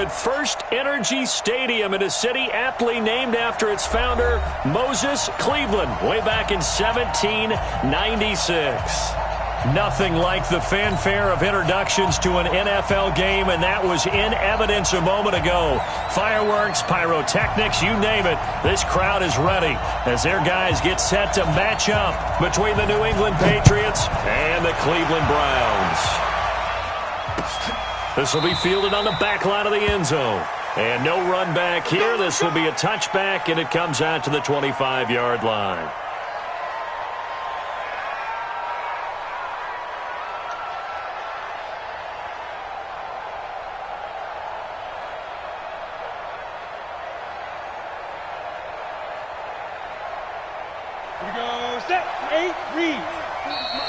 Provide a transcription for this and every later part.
at First Energy Stadium in a city aptly named after its founder, Moses Cleveland, way back in 1796. Nothing like the fanfare of introductions to an NFL game, and that was in evidence a moment ago. Fireworks, pyrotechnics, you name it. This crowd is ready as their guys get set to match up between the New England Patriots and the Cleveland Browns. This will be fielded on the back line of the end zone. And no run back here. This will be a touchback, and it comes out to the 25-yard line.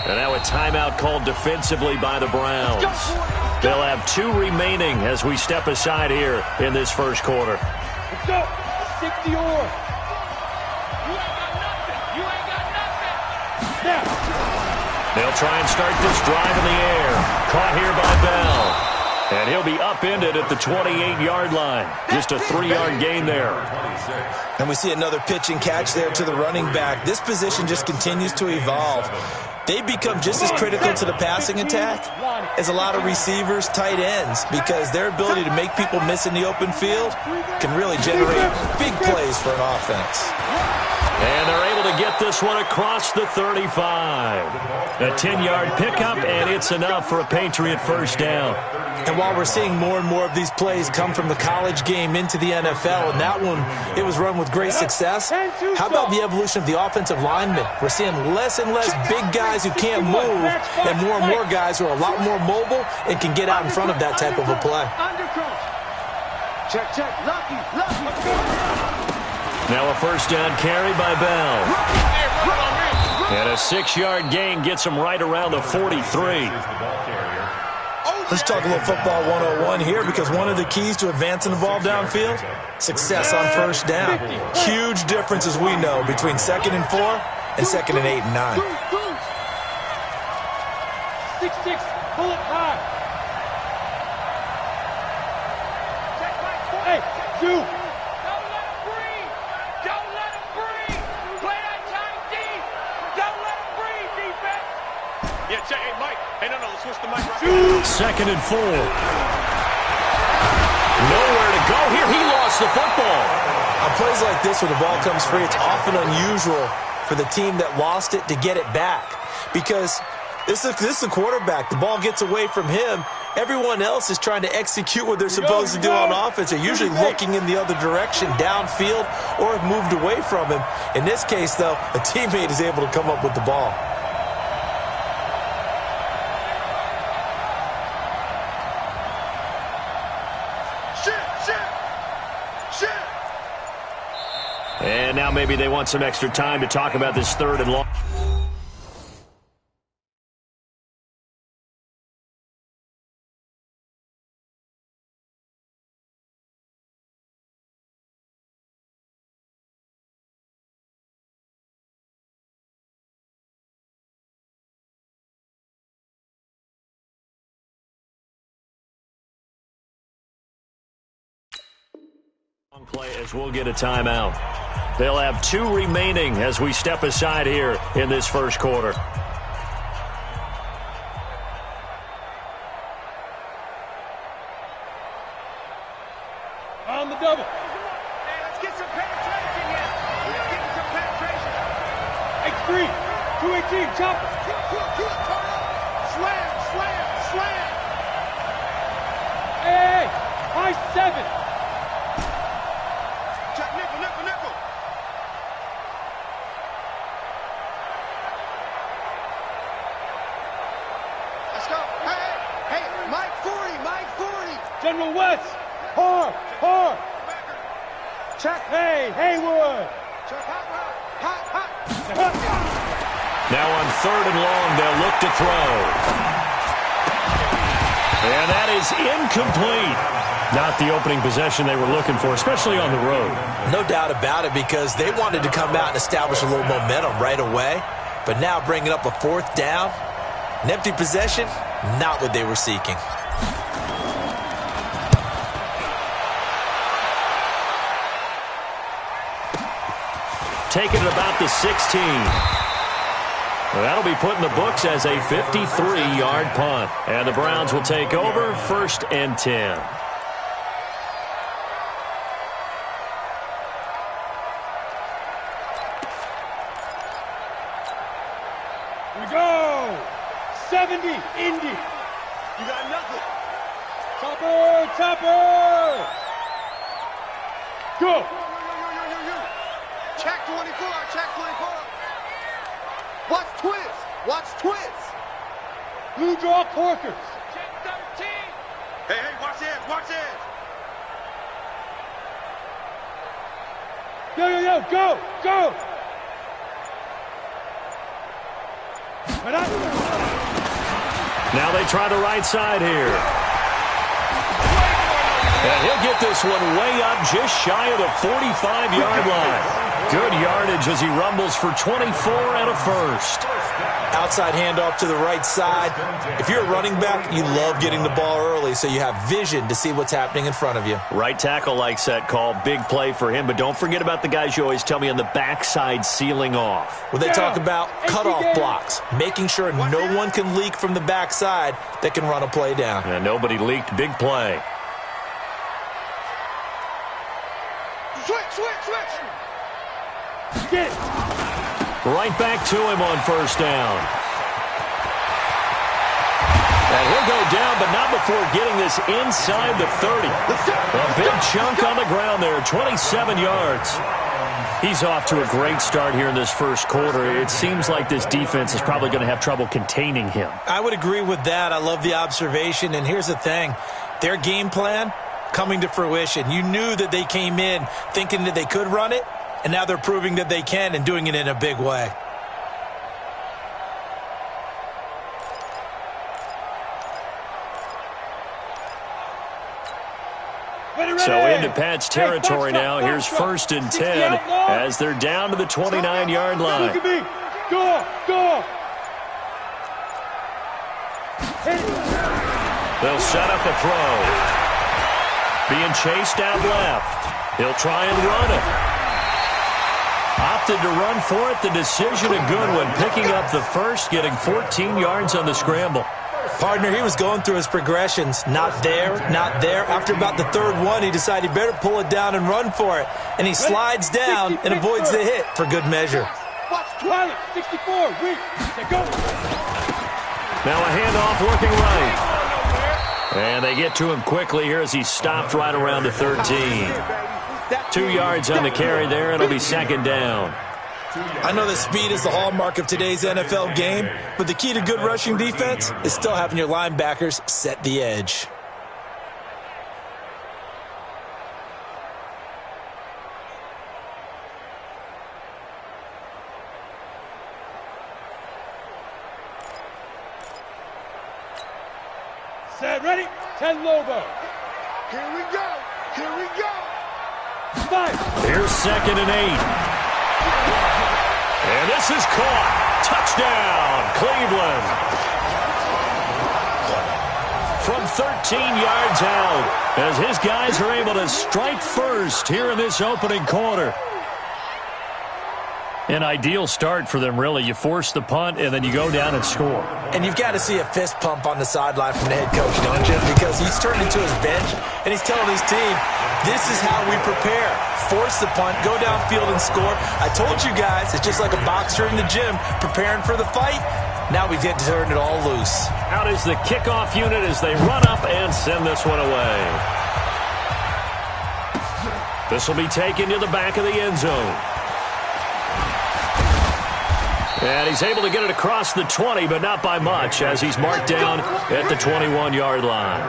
And now a timeout called defensively by the Browns. They'll have 2 remaining as we step aside here in this first quarter. Let's go. 60 or. You ain't got nothing. You ain't got nothing. Now. They'll try and start this drive in the air. Caught here by Bell. And he'll be upended at the 28-yard line. Just a 3-yard gain there. And we see another pitch and catch there to the running back. This position just continues to evolve. They become just as critical to the passing attack as a lot of receivers, tight ends, because their ability to make people miss in the open field can really generate big plays for an offense. And they're able to get this one across the 35. A 10-yard pickup, and it's enough for a Patriot first down. And while we're seeing more and more of these plays come from the college game into the NFL, and that one, it was run with great success, how about the evolution of the offensive linemen? We're seeing less and less big guys who can't move and more guys who are a lot more mobile and can get out in front of that type of a play. Check. Lucky. Now a first down carry by Bell. And a 6-yard gain gets him right around the 43. Let's talk a little football 101 here, because one of the keys to advancing the ball downfield, success on first down. Huge difference, as we know, between 2nd and 4 and 2nd and 8 and 9. 6-6, pull it high. Hey, 2. Don't let him breathe. Don't let him breathe. Play that tight deep. Don't let him breathe, defense. Yeah, check. Hey, Mike. Hey, no, let's switch the mic right now. 2nd and 4. Nowhere to go here. He lost the football. On plays like this where the ball comes free, it's often unusual for the team that lost it to get it back, because this is the quarterback. The ball gets away from him. Everyone else is trying to execute what they're supposed to do on offense. They're usually looking in the other direction, downfield, or have moved away from him. In this case, though, a teammate is able to come up with the ball. And now maybe they want some extra time to talk about this 3rd and long. Play as we'll get a timeout. They'll have 2 remaining as we step aside here in this first quarter. On the double. Hey, let's get some penetration here. We're getting some penetration. X3, 218, chop. Slam. Hey, high 7. Nickel. Let's go. Hey, Mike 40. General West, hard. Check. Hey, Haywood. Check, hot. Now on 3rd and long, they'll look to throw. And that is incomplete. Not the opening possession they were looking for, especially on the road. No doubt about it, because they wanted to come out and establish a little momentum right away. But now bringing up a 4th down, an empty possession, not what they were seeking. taken at about the 16. Well, that'll be put in the books as a 53-yard punt. And the Browns will take over 1st and 10. We go! 70, Indy. You got nothing. Topper, Topper! Go! Check 24, check 24. Watch twist, watch twist. Blue draw Corkers. Check 13. Hey, watch edge, watch edge. Yo, go, go! Now they try the right side here. And he'll get this one way up just shy of the 45-yard line. Good yardage as he rumbles for 24 and a first. Outside handoff to the right side. If you're a running back, you love getting the ball early so you have vision to see what's happening in front of you. Right tackle likes that call. Big play for him. But don't forget about the guys you always tell me on the backside sealing off. When they talk about cutoff blocks, making sure no one can leak from the backside that can run a play down. And nobody leaked. Big play. Switch. Get it. Right back to him on first down. And he'll go down, but not before getting this inside the 30. A big chunk on the ground there, 27 yards. He's off to a great start here in this first quarter. It seems like this defense is probably going to have trouble containing him. I would agree with that. I love the observation. And here's the thing. Their game plan coming to fruition. You knew that they came in thinking that they could run it, and now they're proving that they can and doing it in a big way. So into Pat's territory now. Here's 1st and 10 as they're down to the 29-yard line. Look at me. Go. They'll set up a throw. Being chased out left. He'll try and run it. Opted to run for it. The decision a good one. Picking up the first, getting 14 yards on the scramble. Partner, he was going through his progressions. Not there. After about the third one, he decided he better pull it down and run for it. And he slides down and avoids the hit for good measure. Watch 64. Wait. Go. Now a handoff working right. And they get to him quickly here as he stopped right around the 13. 2 yards on the carry there. It'll be 2nd down. I know that speed is the hallmark of today's NFL game, but the key to good rushing defense is still having your linebackers set the edge. Set, ready? 10 Lobo. Here we go. 5. Here's 2nd and 8. And this is caught. Touchdown, Cleveland. From 13 yards out, as his guys are able to strike first here in this opening quarter. An ideal start for them, really. You force the punt, and then you go down and score. And you've got to see a fist pump on the sideline from the head coach, don't you? Because he's turned into his bench, and he's telling his team, this is how we prepare. Force the punt, go downfield and score. I told you guys, it's just like a boxer in the gym preparing for the fight. Now we get to turn it all loose. Out is the kickoff unit as they run up and send this one away. This will be taken to the back of the end zone. And he's able to get it across the 20, but not by much, as he's marked down at the 21-yard line.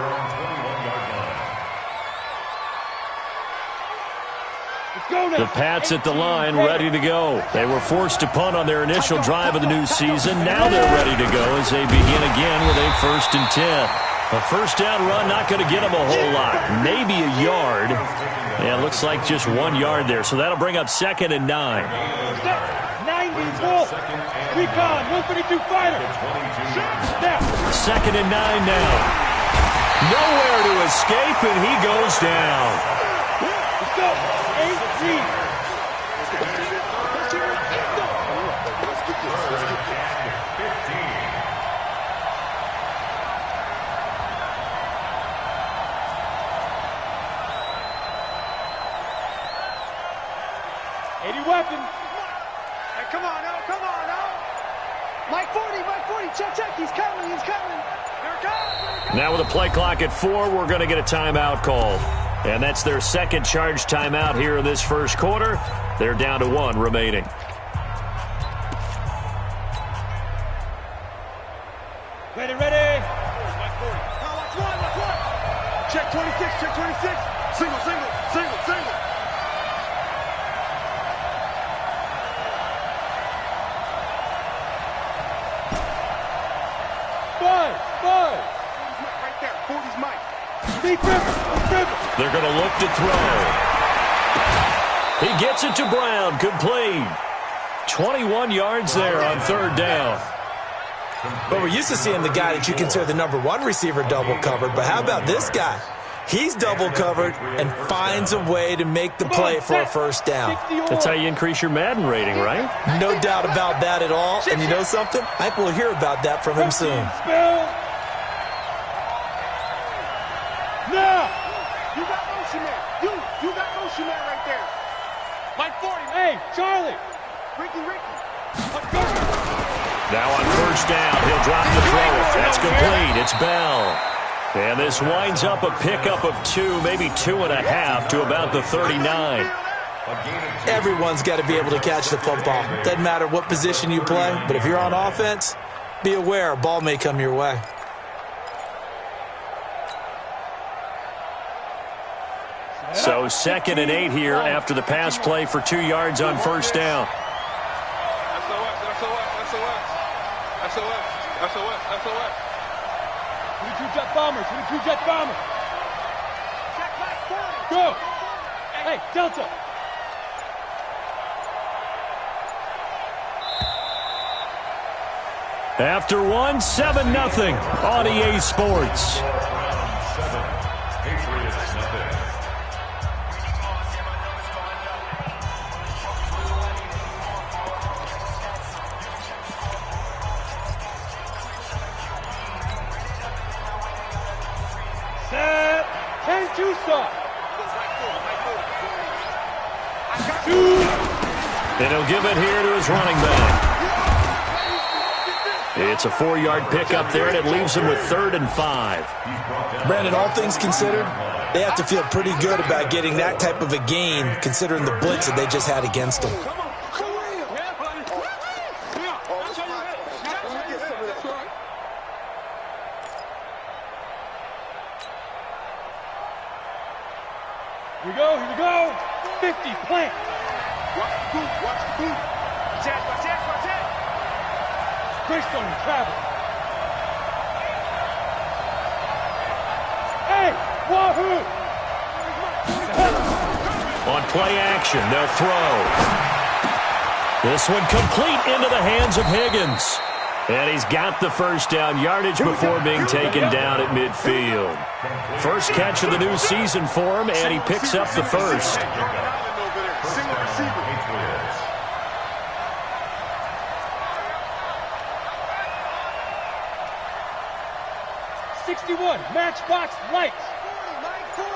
The Pats at the line, ready to go. They were forced to punt on their initial drive of the new season. Now they're ready to go as they begin again with a 1st and 10. A first down run, not going to get them a whole lot. Maybe a yard. Yeah, it looks like just 1 yard there. So that'll bring up 2nd and 9. 90 Wolf. Recon, 132 fighter. 2nd and 9 now. Nowhere to escape, and he goes down. Let's go. 8-3. this. Let's get this. Weapons. Hey, come on now, come on now. Mike 40, check, he's coming. Here it comes. Now with a play clock at 4, we're going to get a timeout called. And that's their second charge timeout here in this first quarter. They're down to 1 remaining. Ready. Mike 40. Watch one. Check 26. Single. Five. Right there. 40's Mike. Deep river. They're going to look to throw. He gets it to Brown. Complete. 21 yards there on third down. But we're used to seeing the guy that you consider the number 1 receiver double covered. But how about this guy? He's double covered and finds a way to make the play for a first down. That's how you increase your Madden rating, right? No doubt about that at all. And you know something? I think we'll hear about that from him soon. Now! You got motion man. You got motion man right there. Mike 40. Hey, Charlie. Ricky. Now on first down, he'll drop the throw. That's complete. It's Bell. And this winds up a pickup of 2, maybe 2.5 to about the 39. Everyone's got to be able to catch the football. Doesn't matter what position you play, but if you're on offense, be aware a ball may come your way. So 2nd and 8 here after the pass play for 2 yards on first down. SOS. 22 jet bombers. Go. Hey, Delta. After 1, 7-0 on EA Sports. And he'll give it here to his running back. It's a 4-yard pickup there, and it leaves him with 3rd and 5. Brandon, all things considered, they have to feel pretty good about getting that type of a gain, considering the blitz that they just had against them. Here we go. 50, plant. Watch the boot. Watch it. Greystone, travel. Hey, wahoo! On play action, they'll throw. This one complete into the hands of Higgins. And he's got the first down yardage before being taken down at midfield. First catch of the new season for him, and he picks up the first. 61, matchbox lights. 40.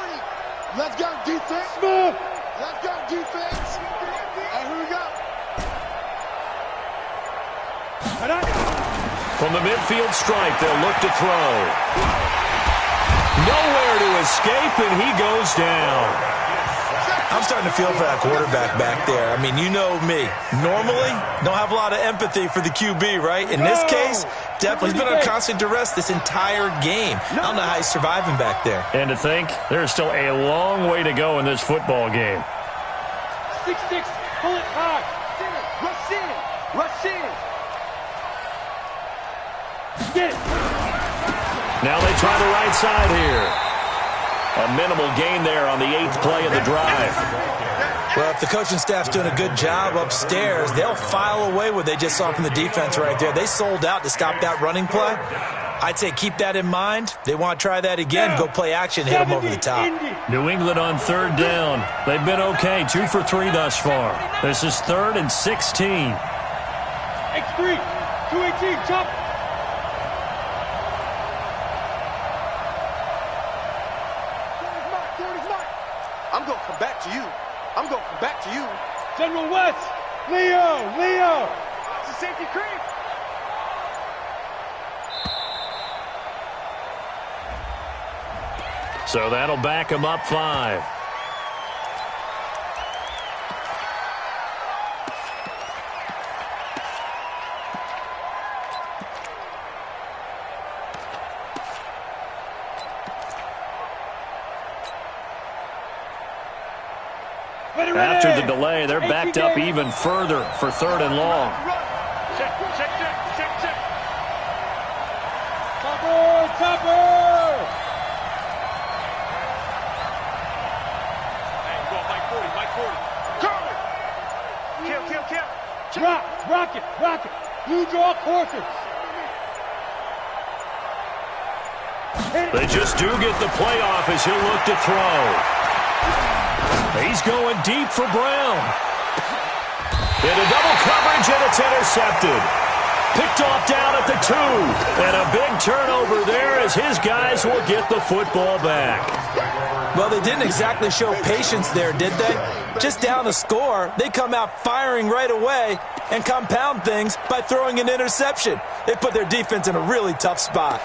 Let's go, defense. Smooth. Let's go, defense. And here we go. From the midfield stripe, they'll look to throw. Nowhere to escape, and he goes down. I'm starting to feel for that quarterback back there. I mean, you know me. Normally, don't have a lot of empathy for the QB, right? In this case, definitely he's been on constant duress this entire game. I don't know how he's surviving back there. And to think, there's still a long way to go in this football game. 6-6, pull it high. Rush in. Get it. Now they try the right side here. A minimal gain there on the 8th play of the drive. Well, if the coaching staff's doing a good job upstairs, they'll file away what they just saw from the defense right there. They sold out to stop that running play. I'd say keep that in mind. They want to try that again, go play action, hit them over the top. New England on 3rd down. They've been okay, 2 for 3 thus far. This is 3rd and 16. X3, 218, jump. I'm going to come back to you. I'm going to come back to you. General West, Leo. It's a safety creep. So that'll back him up 5. After the delay, they're backed up even further for 3rd and long. Check. Topper! Hey, go Mike 40. Kill. Rocket. Blue draw courses. They just do get the playoff as he'll look to throw. He's going deep for Brown. Into double coverage, and it's intercepted. Picked off down at the 2. And a big turnover there as his guys will get the football back. Well, they didn't exactly show patience there, did they? Just down a score, they come out firing right away and compound things by throwing an interception. They put their defense in a really tough spot.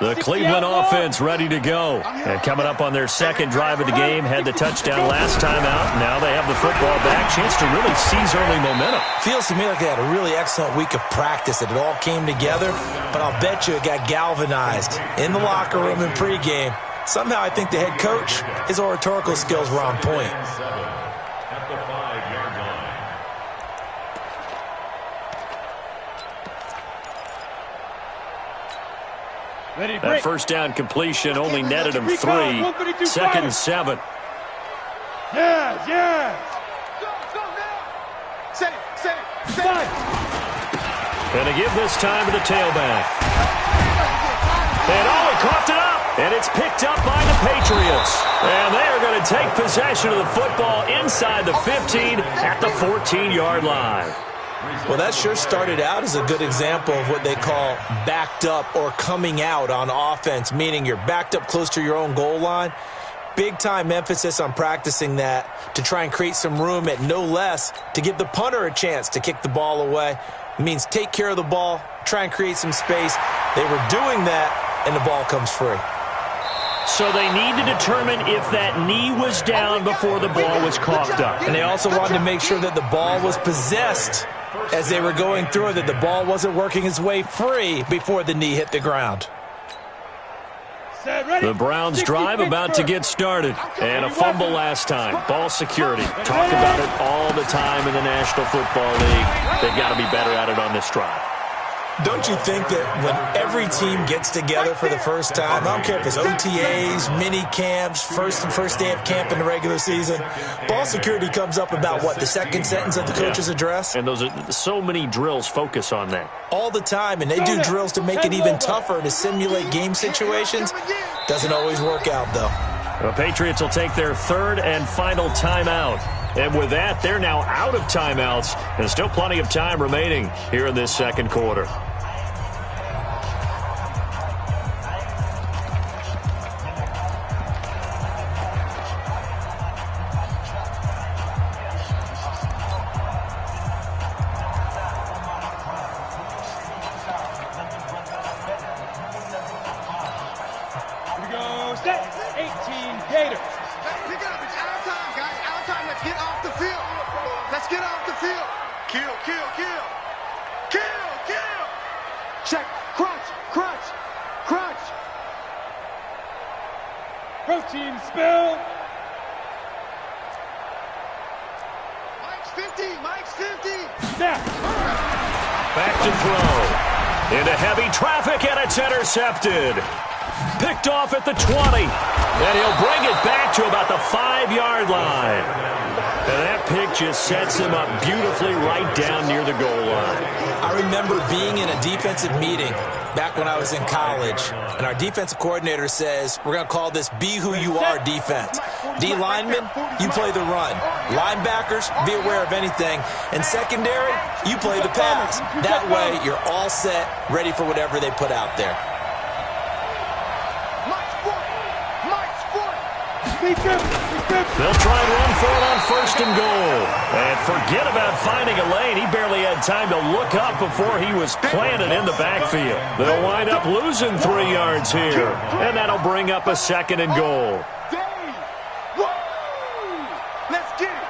The Cleveland offense ready to go. And coming up on their second drive of the game, had the touchdown last time out. Now they have the football back. Chance to really seize early momentum. Feels to me like they had a really excellent week of practice, that it all came together. But I'll bet you it got galvanized in the locker room in pregame. Somehow I think the head coach, his oratorical skills were on point. That first down completion only netted him 3. 2nd and 7. Yes. Go now. Set it. And to give this time to the tailback. And he coughed it up. And it's picked up by the Patriots. And they are going to take possession of the football inside the 15 at the 14-yard line. Well, that sure started out as a good example of what they call backed up or coming out on offense, meaning you're backed up close to your own goal line. Big-time emphasis on practicing that to try and create some room at no less to give the punter a chance to kick the ball away. It means take care of the ball, try and create some space. They were doing that, and the ball comes free. So they need to determine if that knee was down before the ball was coughed up. And they also wanted to make sure that the ball was possessed as they were going through it, that the ball wasn't working its way free before the knee hit the ground. The Browns drive about to get started. And a fumble last time. Ball security. Talk about it all the time in the National Football League. They've got to be better at it on this drive. Don't you think that when every team gets together for the first time, I don't care if it's OTAs, mini camps, first day of camp in the regular season, ball security comes up about what, the second sentence of the coach's address? And those are so many drills focus on that. All the time, and they do drills to make it even tougher to simulate game situations. Doesn't always work out, though. The Patriots will take their 3rd and final timeout. And with that, they're now out of timeouts, and still plenty of time remaining here in this second quarter. Here we go, set, 18, Gators. Pick it up. It's out of time, guys. Out of time. Let's get off the field. Let's get off the field. Kill. Check. Crunch. Protein spill. Mike's 50. Snap. Back to throw. Into heavy traffic, and it's intercepted. Picked off at the 20. And he'll bring it back to about the 5-yard line. And that pick just sets him up beautifully right down near the goal line. I remember being in a defensive meeting back when I was in college, and our defensive coordinator says, we're going to call this be who you are defense. D linemen, you play the run. Linebackers, be aware of anything. And secondary, you play the pass. That way, you're all set, ready for whatever they put out there. They'll try and run for it on 1st and goal. And forget about finding a lane. He barely had time to look up before he was planted in the backfield. They'll wind up losing 3 yards here. And that'll bring up a 2nd and goal. Let's get it.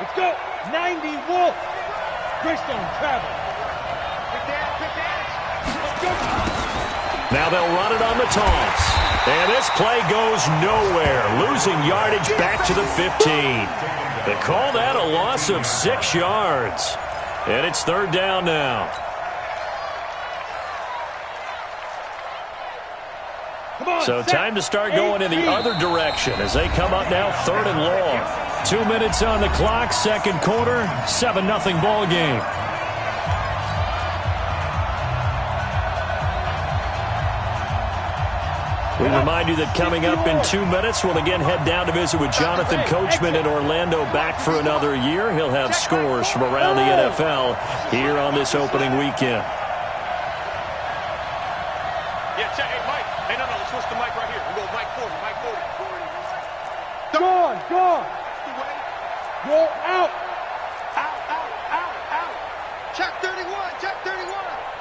Let's go. 90 Wolf. Greystone travel. Let's go. Now they'll run it on the toss. And this play goes nowhere, losing yardage back to the 15. They call that a loss of 6 yards. And it's 3rd down now. So time to start going in the other direction as they come up now 3rd and long. 2 minutes on the clock, 2nd quarter, 7-0 ball game. We remind you that coming up in 2 minutes, we'll again head down to visit with Jonathan Coachman in Orlando, back for another year. He'll have scores from around the NFL here on this opening weekend. Yeah, check. Hey, Mike. Hey, no, let's switch the mic right here. We'll go Mike 40, Mike 40. Gone. Go out. Out. Check 31, check 31.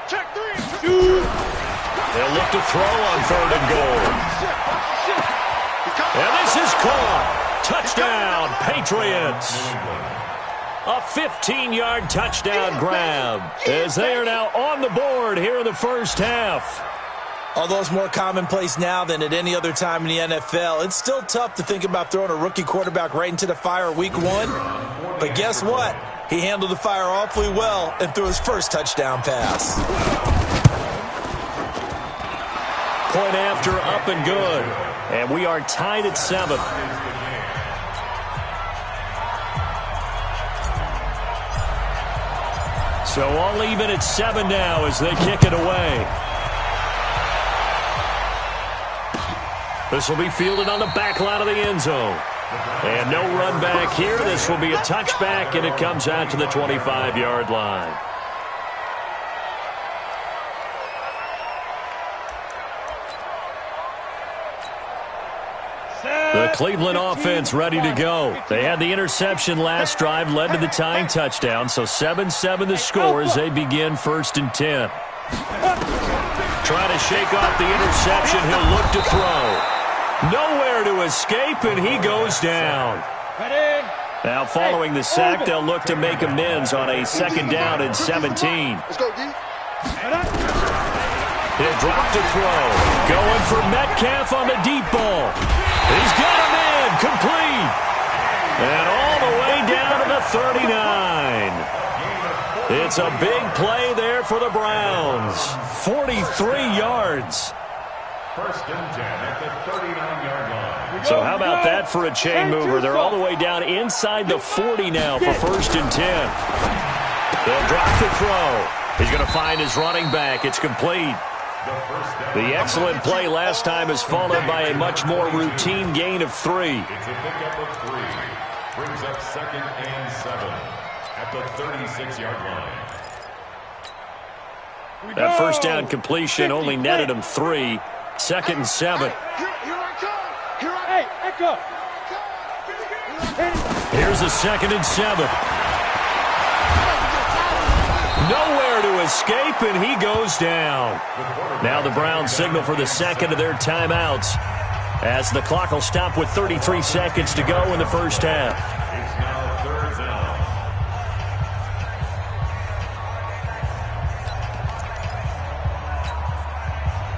Check 3. Shoot. They'll look to throw on 3rd and goal. And this is caught. Touchdown, Patriots. A 15-yard touchdown grab as they are now on the board here in the first half. Although it's more commonplace now than at any other time in the NFL, it's still tough to think about throwing a rookie quarterback right into the fire week 1. But guess what? He handled the fire awfully well and threw his first touchdown pass. Point after, up and good. And we are tied at 7. So all even at 7 now as they kick it away. This will be fielded on the back line of the end zone. And no run back here. This will be a touchback, and it comes out to the 25-yard line. The Cleveland offense ready to go. They had the interception last drive, led to the tying touchdown. So 7-7 the score as they begin 1st and 10. Trying to shake off the interception. He'll look to throw. Nowhere to escape, and he goes down. Now following the sack, they'll look to make amends on a 2nd down and 17. Let's go, D. He'll drop to throw. Going for Metcalf on the deep ball. He's got him in. Complete. And all the way down to the 39. It's a big play there for the Browns. 43 yards. 1st and 10 at the 39-yard line. So how about that for a chain mover? They're all the way down inside the 40 now for 1st and 10. They'll drop to throw. He's going to find his running back. It's complete. The excellent play last time is followed by a much more routine gain of 3. It's a pickup of 3. Brings up 2nd and 7 at the 36-yard line. That first down completion only netted him 3. 2nd and 7. Hey, Echo. Here's a 2nd and 7. Nowhere to escape, and he goes down. Now the Browns signal for the 2nd of their timeouts as the clock will stop with 33 seconds to go in the first half. It's now 3rd down.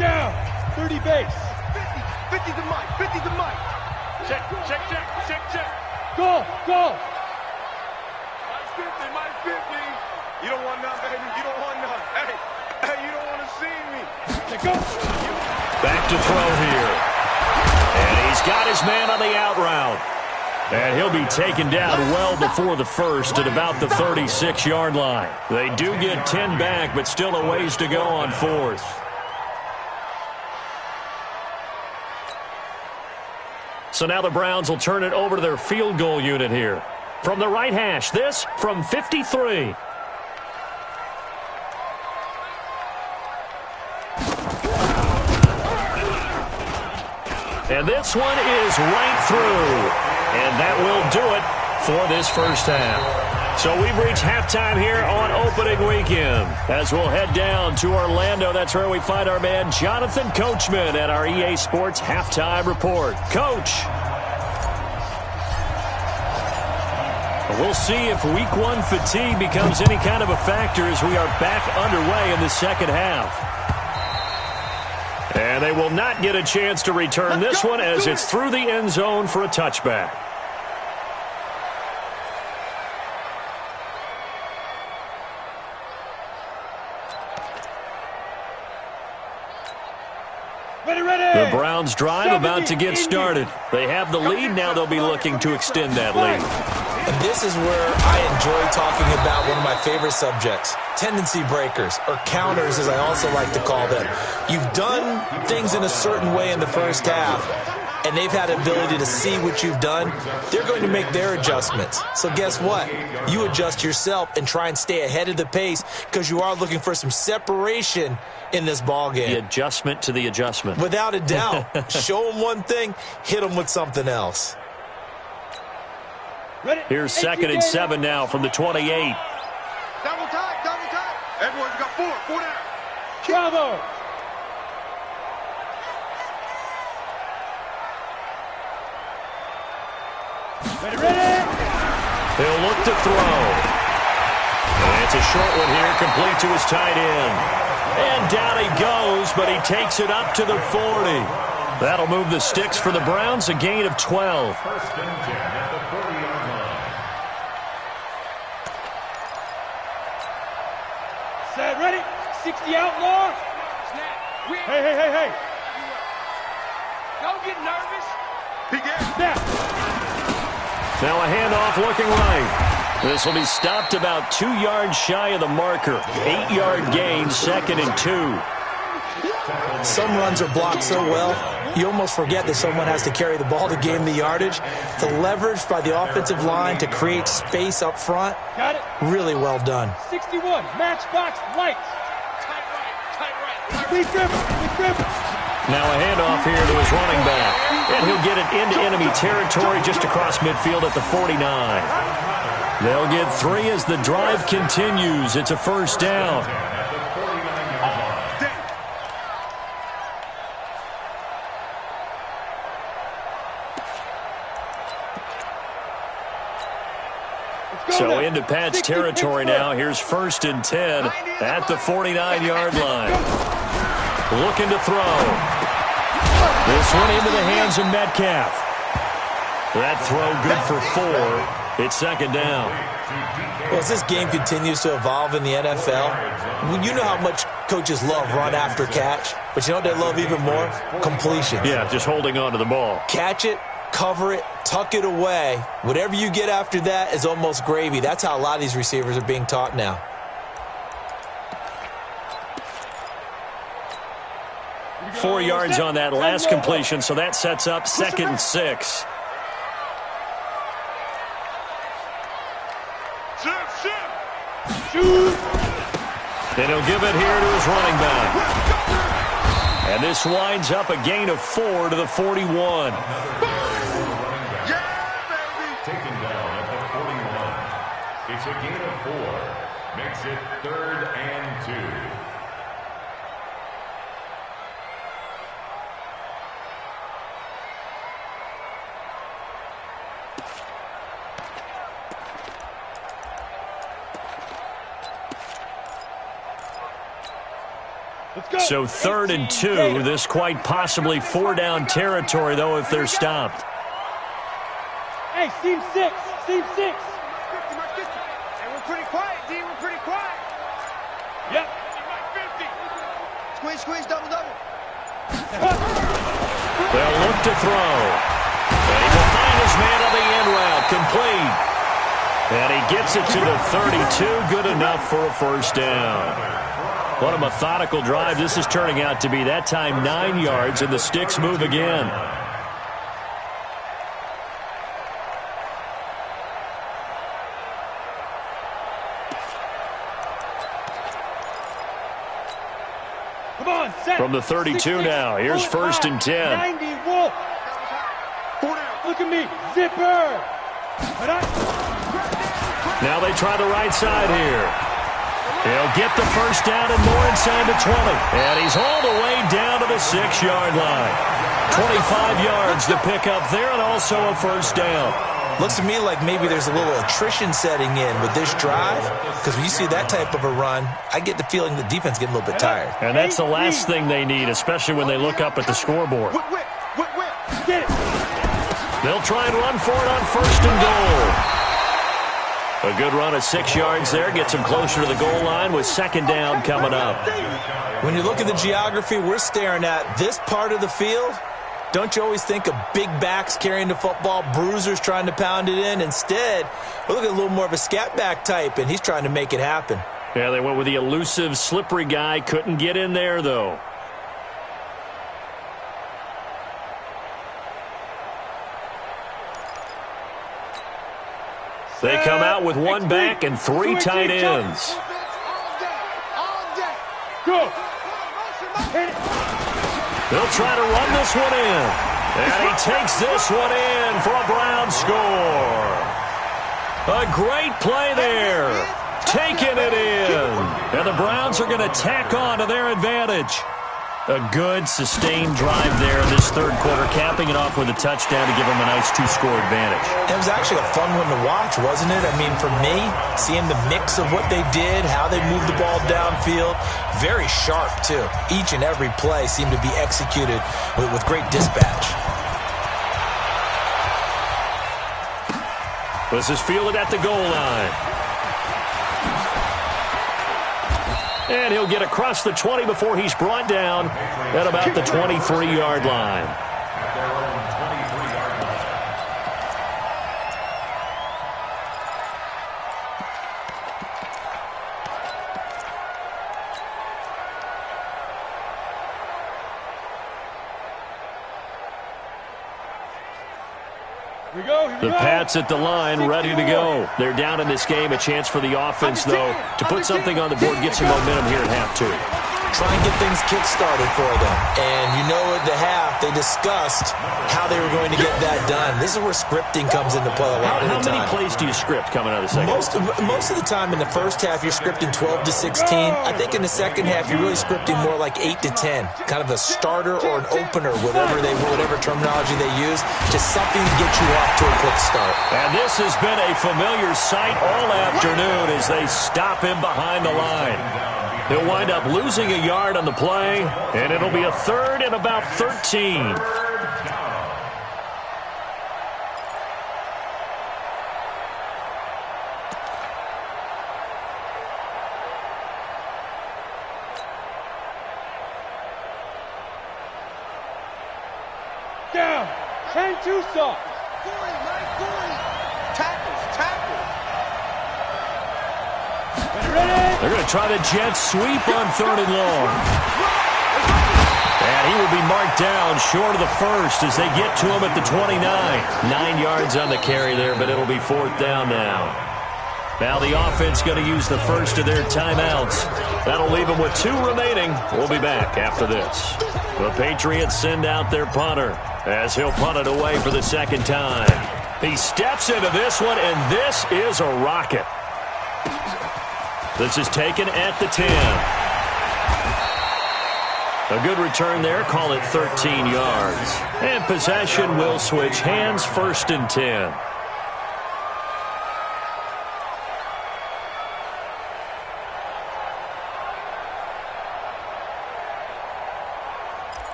Down. 30 base. 50 to Mike. 50 to Mike. Check. Go. Mike 50. You don't want none, baby. You don't want none. Hey, you don't want to see me. Go. Back to throw here. And he's got his man on the out route. And he'll be taken down well before the first at about the 36-yard line. They do get 10 back, but still a ways to go on fourth. So now the Browns will turn it over to their field goal unit here. From the right hash, this from 53. And this one is right through. And that will do it for this first half. So we've reached halftime here on opening weekend. As we'll head down to Orlando, that's where we find our man Jonathan Coachman at our EA Sports Halftime Report. Coach. We'll see if week one fatigue becomes any kind of a factor as we are back underway in the second half. And they will not get a chance to return this one as it's through the end zone for a touchback. The Browns drive about to get started. They have the lead. Now they'll be looking to extend that lead. And this is where I enjoy talking about one of my favorite subjects, tendency breakers, or counters as I also like to call them. You've done things in a certain way in the first half, and they've had the ability to see what you've done. They're going to make their adjustments. So guess what? You adjust yourself and try and stay ahead of the pace because you are looking for some separation in this ball game. The adjustment to the adjustment. Without a doubt. Show them one thing, hit them with something else. Here's 2nd and 7 now from the 28. Double tight, double tight. Everyone, you got four down. Bravo. Ready. He'll look to throw. And it's a short one here, complete to his tight end. And down he goes, but he takes it up to the 40. That'll move the sticks for the Browns, a gain of 12. First and 10 at the 40-yard line. Set, ready. 60 outlaw. Snap. Hey. Don't get nervous. He gets Snap. Now a handoff looking right. This will be stopped about 2 yards shy of the marker. 8-yard gain, 2nd and 2. Some runs are blocked so well, you almost forget that someone has to carry the ball to gain the yardage. The leverage by the offensive line to create space up front, Got it. really well done. 61. Matchbox lights. Tight right. Please grip. Now a handoff here to his running back. And he'll get it into enemy territory just across midfield at the 49. They'll get 3 as the drive continues. It's a first down. So into Pat's territory now. Here's 1st and 10 at the 49-yard line. Looking to throw. This one into the hands of Metcalf. That throw good for 4. It's 2nd down. Well, as this game continues to evolve in the NFL, you know how much coaches love run after catch, but you know what they love even more? Completion. Yeah, just holding on to the ball. Catch it, cover it, tuck it away. Whatever you get after that is almost gravy. That's how a lot of these receivers are being taught now. Four yards on that last completion, so that sets up 2nd and 6. And he'll give it here to his running back. And this winds up a gain of 4 to the 41. Yeah, baby. Taken down at the 41. It's a gain of 4. Makes it 3rd and 2. So 3rd and 2. This quite possibly 4-down territory, though, if they're stopped. Hey, seam 6. Hey, we're pretty quiet, D. We're pretty quiet. Yep. Squeeze, double. They'll look to throw. And he will find his man on the in route, complete. And he gets it to the 32, good enough for a first down. What a methodical drive this is turning out to be. That time 9 yards, and the sticks move again. Come on, set. From the 32 now, here's first and 10. 90, Wolf. Look at me, zipper. Now they try the right side here. He'll get the first down and more inside the 20. And he's all the way down to the 6-yard line. 25 yards to pick up there, and also a first down. Looks to me like maybe there's a little attrition setting in with this drive, because when you see that type of a run, I get the feeling the defense getting a little bit tired. And that's the last thing they need, especially when they look up at the scoreboard. Get it. They'll try and run for it on first and goal. A good run at 6 yards there gets them closer to the goal line with second down coming up. When you look at the geography we're staring at, this part of the field, don't you always think of big backs carrying the football, bruisers trying to pound it in? Instead, we're looking at a little more of a scat back type, and he's trying to make it happen. Yeah, they went with the elusive, slippery guy. Couldn't get in there, though. They come out with one back and 3 tight ends. Go. They'll try to run this one in. And he takes this one in for a Brown score. A great play there. Taking it in. And the Browns are going to tack on to their advantage. A good, sustained drive there in this third quarter, capping it off with a touchdown to give them a nice 2-score advantage. It was actually a fun one to watch, wasn't it? I mean, for me, seeing the mix of what they did, how they moved the ball downfield, very sharp, too. Each and every play seemed to be executed with great dispatch. This is fielded at the goal line. And he'll get across the 20 before he's brought down at about the 23-yard line. Here we go. The Pats at the line, ready to go. They're down in this game. A chance for the offense, though, to put something on the board, get some momentum here at half 2. Try and get things kick-started for them. And you know at the half, they discussed how they were going to get that done. This is where scripting comes into play a lot of the time. How many plays do you script coming out of the second? Most of the time in the first half, you're scripting 12 to 16. I think in the second half, you're really scripting more like 8 to 10. Kind of a starter or an opener, whatever terminology they use. Just something to get you off to a quick start. And this has been a familiar sight all afternoon as they stop him behind the line. He'll wind up losing a yard on the play, and it'll be a third and about 13. Down. 10-2 soft. They're going to try the jet sweep on third and long. And he will be marked down short of the first as they get to him at the 29. 9 yards on the carry there, but it'll be fourth down now. Now the offense going to use the first of their timeouts. That'll leave them with 2 remaining. We'll be back after this. The Patriots send out their punter as he'll punt it away for the second time. He steps into this one, and this is a rocket. This is taken at the 10. A good return there. Call it 13 yards. And possession will switch hands, first and 10.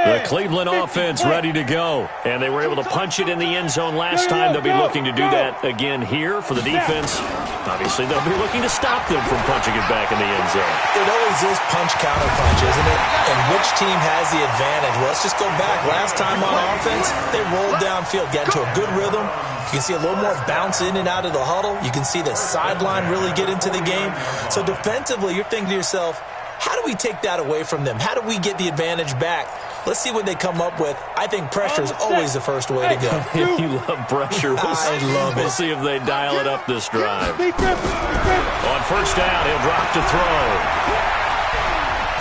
The Cleveland offense ready to go. And they were able to punch it in the end zone last time. They'll be looking to do that again here for the defense. Obviously, they'll be looking to stop them from punching it back in the end zone. It always is punch-counter-punch, isn't it? And which team has the advantage? Well, let's just go back. Last time on offense, they rolled downfield, got into a good rhythm. You can see a little more bounce in and out of the huddle. You can see the sideline really get into the game. So defensively, you're thinking to yourself, how do we take that away from them? How do we get the advantage back? Let's see what they come up with. I think pressure is always the first way to go. You love pressure. I love it. We'll see if they dial it up this drive. On first down, he'll drop to throw.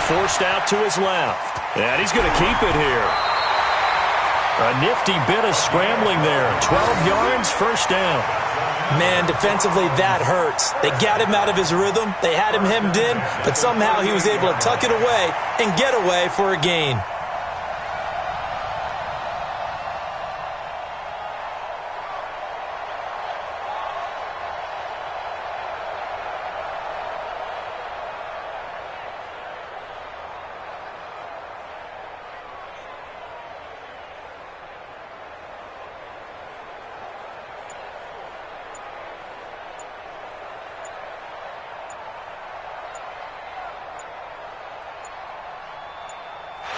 Forced out to his left. And he's going to keep it here. A nifty bit of scrambling there. 12 yards, first down. Man, defensively, that hurts. They got him out of his rhythm. They had him hemmed in, but somehow he was able to tuck it away and get away for a gain.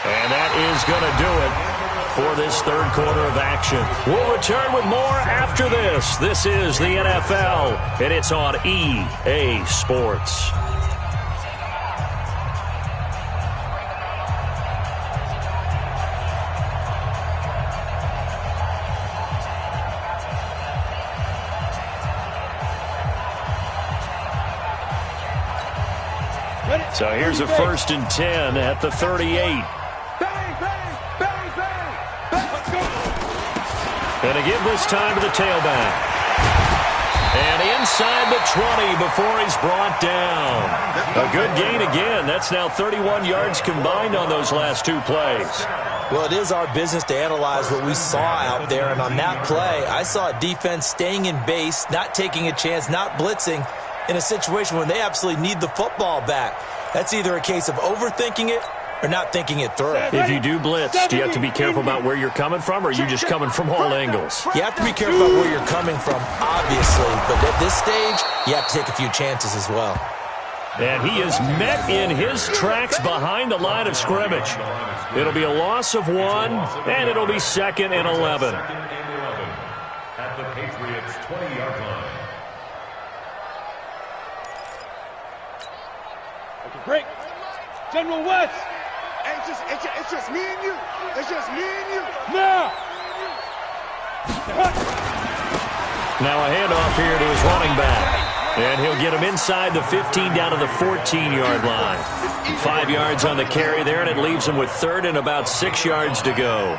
And that is going to do it for this third quarter of action. We'll return with more after this. This is the NFL, and it's on EA Sports. So here's a 1st and 10 at the 38. And to give this time to the tailback. And inside the 20 before he's brought down. A good gain again. That's now 31 yards combined on those last two plays. Well, it is our business to analyze what we saw out there. And on that play, I saw a defense staying in base, not taking a chance, not blitzing in a situation when they absolutely need the football back. That's either a case of overthinking it or not thinking it through. If you do blitz, do you have to be careful about where you're coming from, or are you just coming from all angles? You have to be careful about where you're coming from, obviously. But at this stage, you have to take a few chances as well. And he is met in his tracks behind the line of scrimmage. It'll be a loss of 1, and it'll be 2nd and 11. At the Patriots' 20-yard line. Break. General West. It's just me and you. It's just me and you. Now. Now a handoff here to his running back. And he'll get him inside the 15 down to the 14-yard line. 5 yards on the carry there, and it leaves him with 3rd and about 6 yards to go.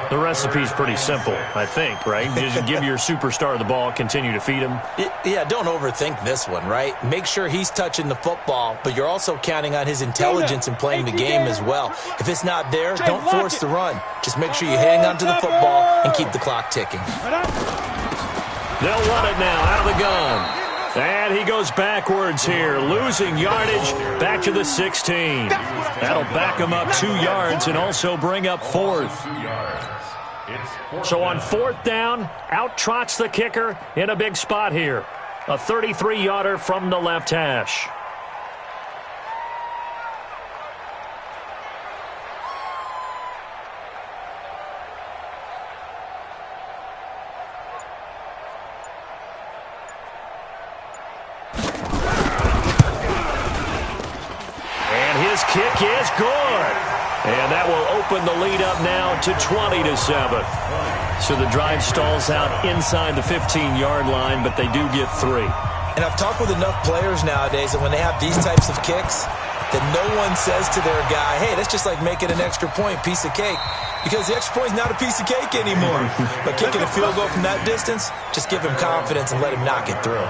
The recipe's pretty simple, I think, right? Just give your superstar the ball, continue to feed him. Yeah, don't overthink this one, right? Make sure he's touching the football, but you're also counting on his intelligence in playing the game as well. If it's not there, don't force the run. Just make sure you hang on to the football and keep the clock ticking. They'll run it now out of the gun. And he goes backwards here, losing yardage back to the 16. That'll back him up 2 yards and also bring up 4th. So on 4th down, out trots the kicker in a big spot here. A 33-yarder from the left hash. Kick is good. And that will open the lead up now to 20-7. So the drive stalls out inside the 15-yard line, but they do get 3. And I've talked with enough players nowadays that when they have these types of kicks, that no one says to their guy, hey, that's just like making an extra point, piece of cake. Because the extra point is not a piece of cake anymore. But kicking a field goal from that distance, just give him confidence and let him knock it through.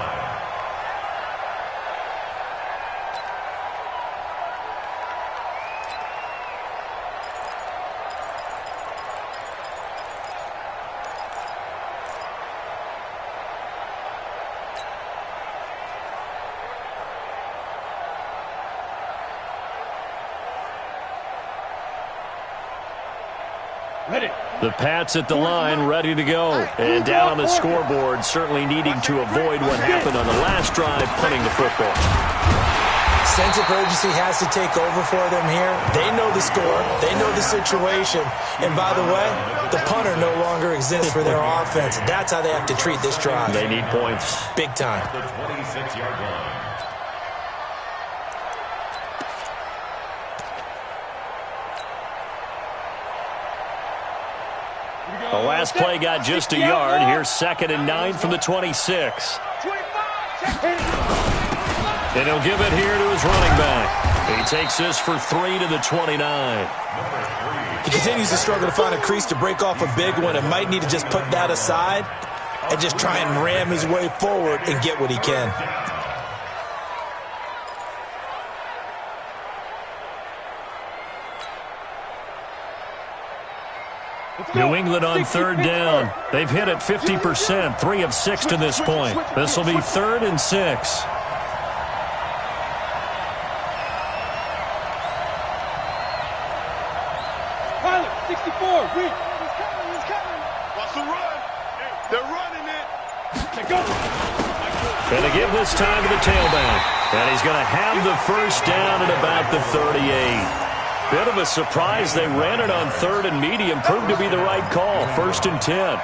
The Pats at the line, ready to go. And down on the scoreboard, certainly needing to avoid what happened on the last drive, punting the football. Sense of urgency has to take over for them here. They know the score. They know the situation. And by the way, the punter no longer exists for their offense. That's how they have to treat this drive. They need points. Big time. The 26-yard line. The last play got just a yard. Here's 2nd and 9 from the 26. And he'll give it here to his running back. He takes this for 3 to the 29. He continues to struggle to find a crease to break off a big one and might need to just put that aside and just try and ram his way forward and get what he can. New England on 3rd down. They've hit it 50%, 3 of 6 to this point. This will be 3rd and 6. Pilot, 64, weak. He's coming. Watch the run. They're running it. Go. And to give this time to the tailback. And he's going to have the first down at about the 38. Bit of a surprise. They ran it on 3rd and medium. Proved to be the right call. 1st and 10.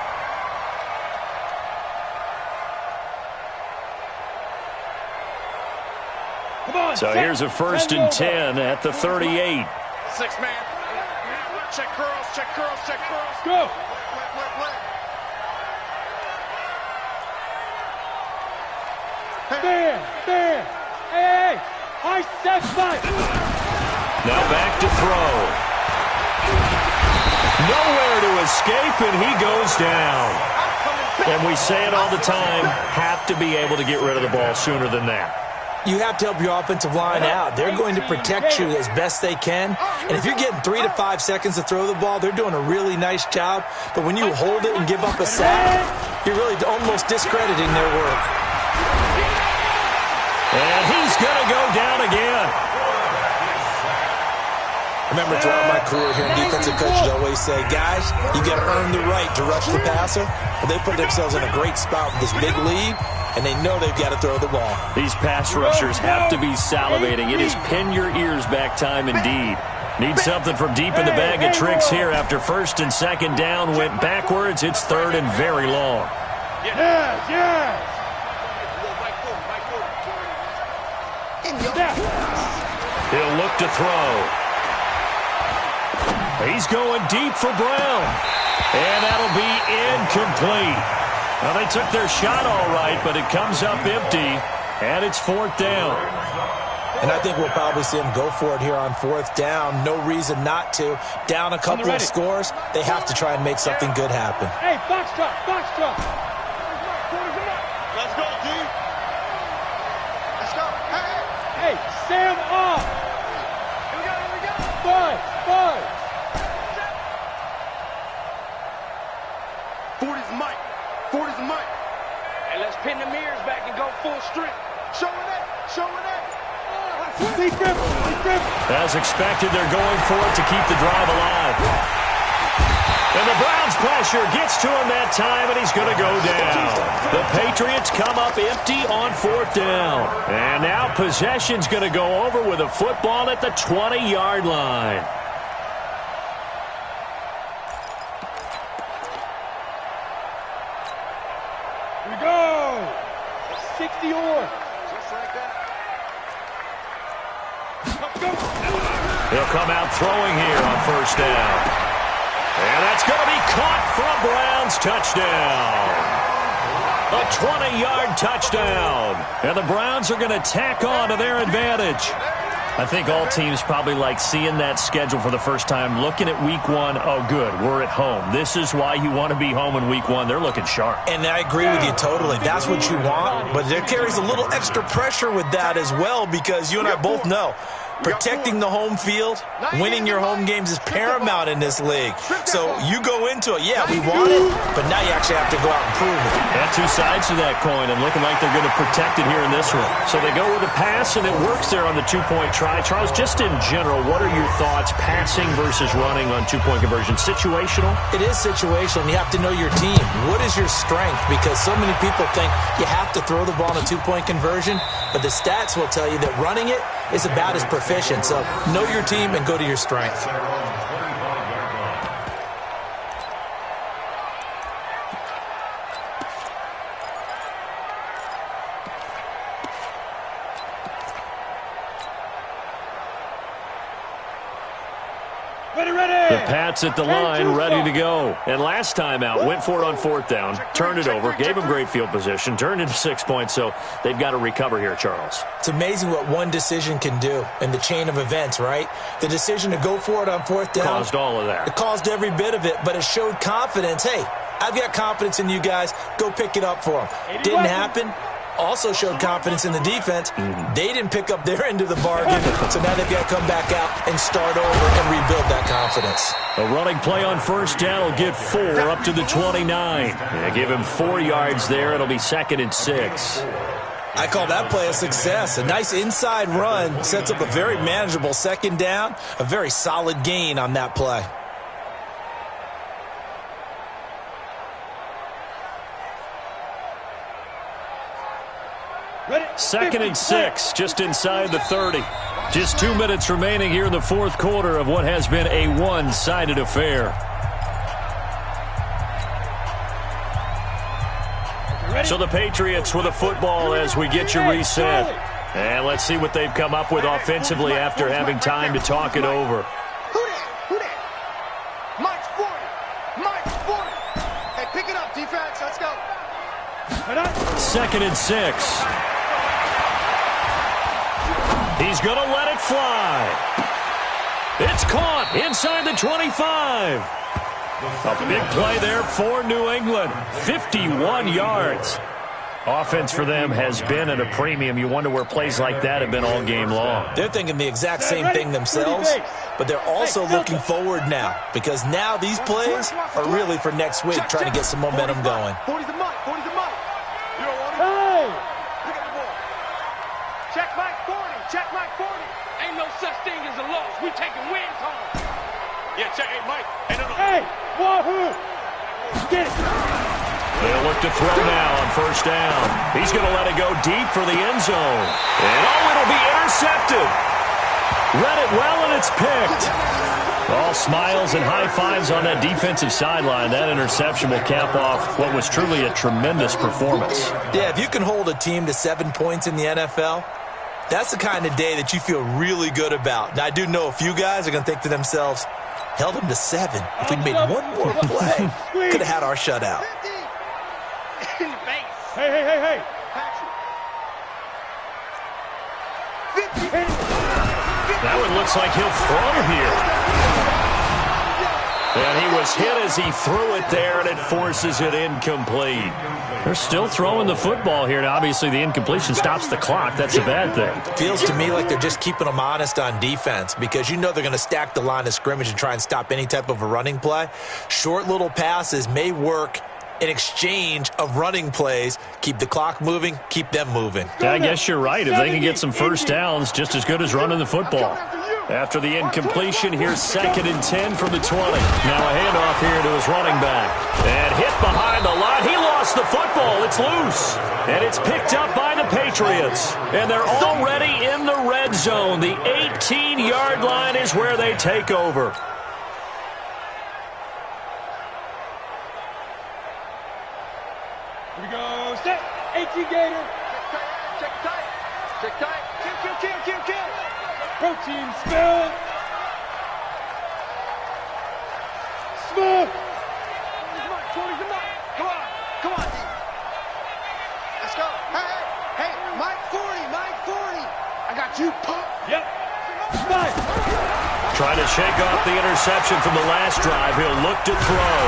So here's a 1st and 10 at the 38. 6 man. Check curls, check curls, check curls. Go. There. Hey. High step back. Now back to throw. Nowhere to escape, and he goes down. And we say it all the time, have to be able to get rid of the ball sooner than that. You have to help your offensive line out. They're going to protect you as best they can. And if you're getting 3 to 5 seconds to throw the ball, they're doing a really nice job. But when you hold it and give up a sack, you're really almost discrediting their work. And he's going to go down again. Remember, throughout my career here, defensive coaches always say, guys, you got to earn the right to rush the passer. Well, they put themselves in a great spot with this big lead, and they know they've got to throw the ball. These pass rushers have to be salivating. It is pin your ears back time indeed. Need something from deep in the bag of tricks here after 1st and 2nd down. Went backwards. It's 3rd and very long. Yes. He'll look to throw. He's going deep for Brown. And that'll be incomplete. Well, they took their shot all right, but it comes up empty, and it's 4th down. And I think we'll probably see him go for it here on 4th down. No reason not to. Down a couple of scores, they have to try and make something good happen. Hey, box drop. Let's go, D. Let's go. Hey, Sam off. Here we go. 5. 40's Mike. Hey, let's pin the mirrors back and go full strength. Show it that. Be careful. As expected, they're going for it to keep the drive alive. And the Browns' pressure gets to him that time, and he's going to go down. The Patriots come up empty on 4th down. And now possession's going to go over with a football at the 20-yard line. Here we go. 60 or. Just like that. He'll come out throwing here on 1st down. And that's going to be caught for a Browns touchdown. A 20-yard touchdown. And the Browns are going to tack on to their advantage. I think all teams probably like seeing that schedule for the first time, looking at week 1. Oh, good, we're at home. This is why you want to be home in week 1. They're looking sharp. And I agree with you totally. That's what you want. But there carries a little extra pressure with that as well, because you and I both know Protecting the home field, winning your home games is paramount in this league. So you go into it, yeah, we want it, but now you actually have to go out and prove it. And two sides to that coin, and looking like they're going to protect it here in this one. So they go with a pass, and it works there on the two-point try. Charles, just in general, what are your thoughts, passing versus running on two-point conversion? Situational? It is situational, and you have to know your team. What is your strength? Because so many people think you have to throw the ball in a two-point conversion, but the stats will tell you that running it is about as proficient. So know your team and go to your strength. The Pats at the line, ready to go. And last time out, went for it on fourth down, turned it over, gave them great field position, turned into 6 points, so they've got to recover here, Charles. It's amazing what one decision can do in the chain of events, right? The decision to go for it on fourth down. Caused all of that. It caused every bit of it, but it showed confidence. Hey, I've got confidence in you guys. Go pick it up for them. Didn't happen. Also showed confidence in the defense. They didn't pick up their end of the bargain, so now they've got to come back out and start over and rebuild that confidence. A running play on first down will get 4 up to the 29. Yeah, give him 4 yards there. It'll be 2nd and 6. I call that play a success. A nice inside run sets up a very manageable second down, a very solid gain on that play. Second and 6, just inside the 30. Just 2 minutes remaining here in the fourth quarter of what has been a one-sided affair. So the Patriots with a football as we get you reset. And let's see what they've come up with offensively after having time to talk it over. Who that? Mike's 40. Mike's 40. Hey, pick it up, defense. Let's go. 2nd and 6. He's going to let it fly. It's caught inside the 25. A big play there for New England. 51 yards. Offense for them has been at a premium. You wonder where plays like that have been all game long. They're thinking the exact same thing themselves, but they're also looking forward now because now these plays are really for next week, trying to get some momentum going. 40's the Mike. 40's the Mike. You don't want it? Hey! Look at the ball. Check Mike 40. Check Mike 40. Ain't no such thing as a loss. We taking wins home. Yeah, check. Hey, Mike. Hey, no. Hey, wahoo! Get it. They'll look to throw now on first down. He's going to let it go deep for the end zone. And it'll be intercepted. Read it well, and it's picked. All smiles and high fives on that defensive sideline. That interception will cap off what was truly a tremendous performance. Yeah, if you can hold a team to 7 points in the NFL, that's the kind of day that you feel really good about. Now, I do know a few guys are going to think to themselves, held them to 7. If we'd made one more play, could have had our shutout. In the face. Hey. That one looks like he'll throw here. And he was hit as he threw it there, and it forces it incomplete. They're still throwing the football here. Now, obviously, the incompletion stops the clock. That's a bad thing. Feels to me like they're just keeping them honest on defense because you know they're going to stack the line of scrimmage and try and stop any type of a running play. Short little passes may work in exchange of running plays. Keep the clock moving, keep them moving. Yeah, I guess you're right. If they can get some first downs, just as good as running the football. After the incompletion, here's 2nd and 10 from the 20. Now a handoff here to his running back. And hit behind the line. He lost the football. It's loose. And it's picked up by the Patriots. And they're already in the red zone. The 18-yard line is where they take over. Here we go. Set. 18-gator. Check tight. Check tight. Kill. Protein spill. Smooth. 40's the Mike. Come on. Let's go. Hey, Mike 40. I got you, pump. Yep. Nice. Trying to shake off the interception from the last drive. He'll look to throw.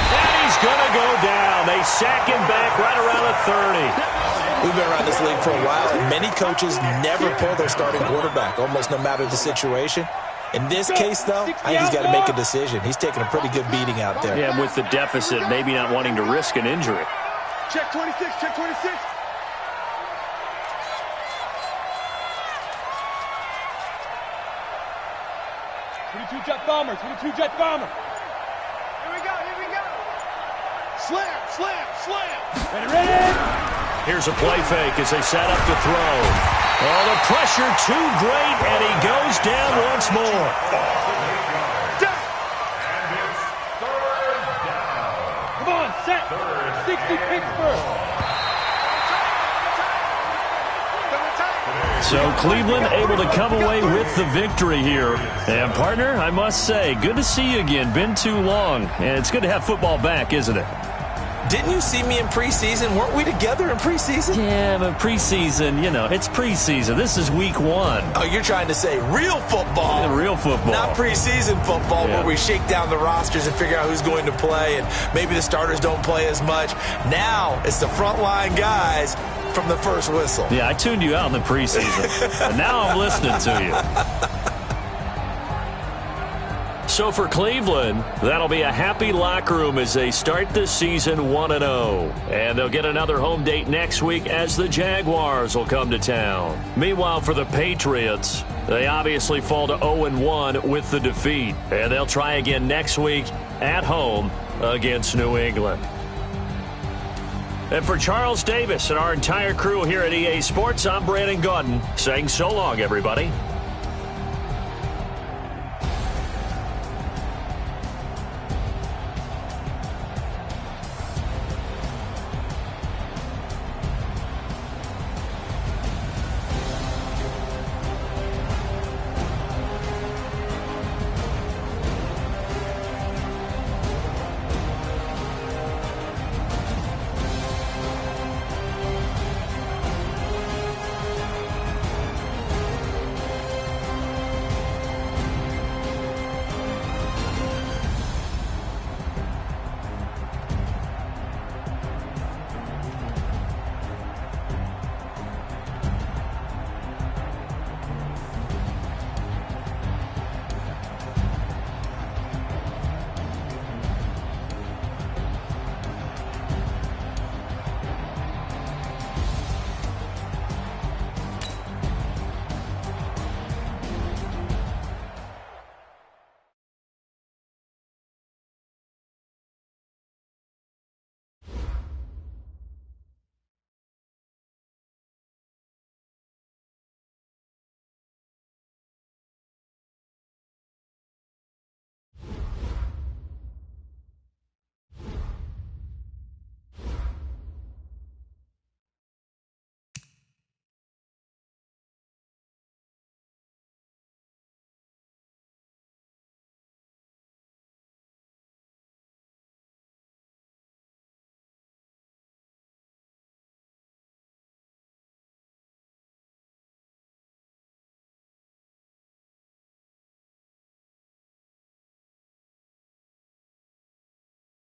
And he's going to go down. They sack him back right around the 30. We've been around this league for a while, and many coaches never pull their starting quarterback, almost no matter the situation. In this case, though, I think he's got to make a decision. He's taking a pretty good beating out there. Yeah, with the deficit, maybe not wanting to risk an injury. Check 26, check 26. 22 jet bomber, 22 jet bomber. Here we go. Slam, slam, slam. Ready? Here's a play fake as they set up to throw. Oh, the pressure too great, and he goes down once more. Come on, set. 60 Pittsburgh. So Cleveland able to come away with the victory here. And, partner, I must say, good to see you again. Been too long. And it's good to have football back, isn't it? Didn't you see me in preseason? Weren't we together in preseason? Yeah, but preseason, it's preseason. This is week 1. Oh, you're trying to say real football. Yeah, real football. Not preseason football where we shake down the rosters and figure out who's going to play, and maybe the starters don't play as much. Now it's the frontline guys from the first whistle. Yeah, I tuned you out in the preseason. And now I'm listening to you. So for Cleveland, that'll be a happy locker room as they start the season 1-0. And they'll get another home date next week as the Jaguars will come to town. Meanwhile, for the Patriots, they obviously fall to 0-1 with the defeat. And they'll try again next week at home against New England. And for Charles Davis and our entire crew here at EA Sports, I'm Brandon Gaudin saying so long, everybody.